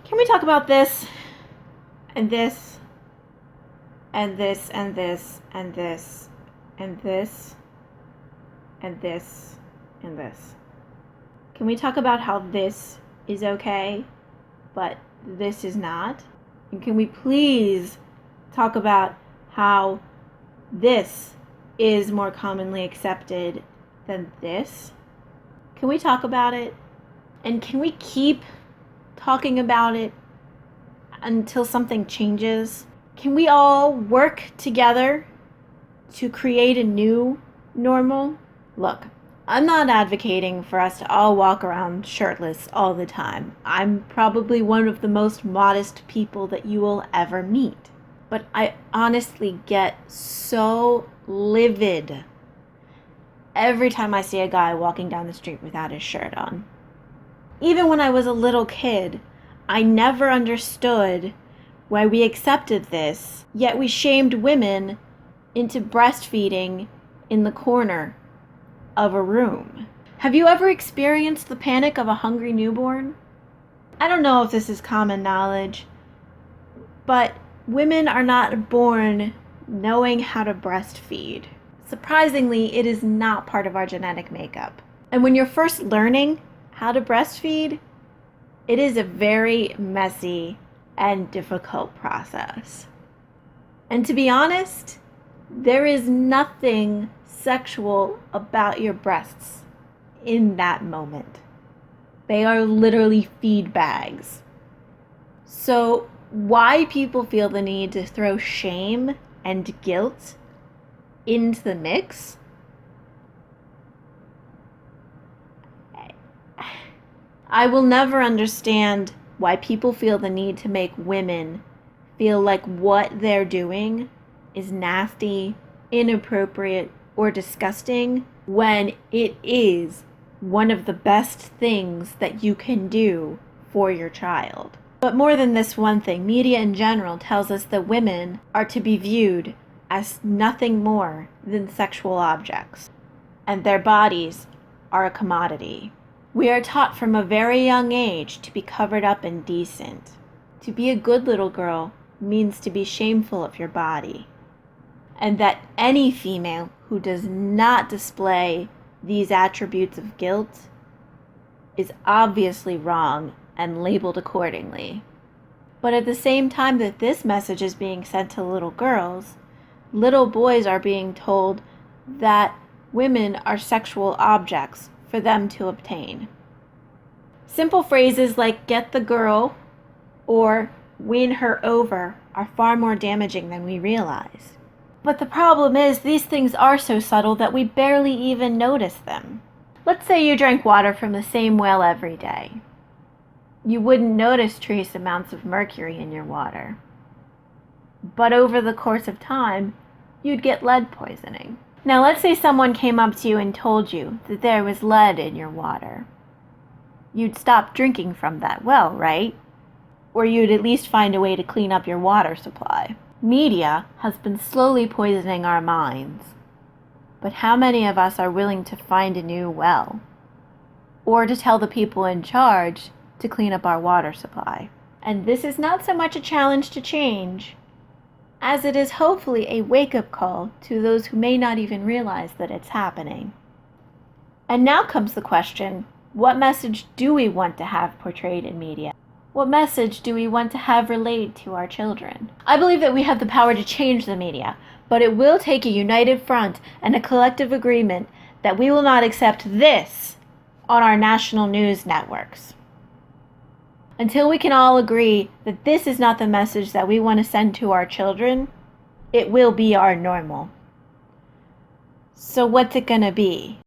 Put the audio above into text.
Can we talk about this and this and this and this and this and this and this and this? Can we talk about how this is okay, but this is not? And can we please talk about how this is more commonly accepted than this? Can we talk about it? And can we keep talking about it until something changes? Can we all work together to create a new normal? Look, I'm not advocating for us to all walk around shirtless all the time. I'm probably one of the most modest people that you will ever meet. But I honestly get so livid every time I see a guy walking down the street without his shirt on. Even when I was a little kid, I never understood why we accepted this, yet we shamed women into breastfeeding in the corner of a room. Have you ever experienced the panic of a hungry newborn? I don't know if this is common knowledge, but women are not born knowing how to breastfeed. Surprisingly, it is not part of our genetic makeup. And when you're first learning how to breastfeed, it is a very messy and difficult process. And to be honest, there is nothing sexual about your breasts in that moment. They are literally feed bags. So why people feel the need to throw shame and guilt into the mix? I will never understand why people feel the need to make women feel like what they're doing is nasty, inappropriate, or disgusting when it is one of the best things that you can do for your child. But more than this one thing, media in general tells us that women are to be viewed as nothing more than sexual objects, and their bodies are a commodity. We are taught from a very young age to be covered up and decent. To be a good little girl means to be shameful of your body, and that any female who does not display these attributes of guilt is obviously wrong and labeled accordingly. But at the same time that this message is being sent to little girls, little boys are being told that women are sexual objects for them to obtain. Simple phrases like "get the girl" or "win her over" are far more damaging than we realize. But the problem is, these things are so subtle that we barely even notice them. Let's say you drank water from the same well every day. You wouldn't notice trace amounts of mercury in your water. But over the course of time, you'd get lead poisoning. Now let's say someone came up to you and told you that there was lead in your water. You'd stop drinking from that well, right? Or you'd at least find a way to clean up your water supply. Media has been slowly poisoning our minds. But how many of us are willing to find a new well? Or to tell the people in charge to clean up our water supply? And this is not so much a challenge to change, as it is hopefully a wake-up call to those who may not even realize that it's happening. And now comes the question, what message do we want to have portrayed in media? What message do we want to have relayed to our children? I believe that we have the power to change the media, but it will take a united front and a collective agreement that we will not accept this on our national news networks. Until we can all agree that this is not the message that we want to send to our children, it will be our normal. So what's it gonna be?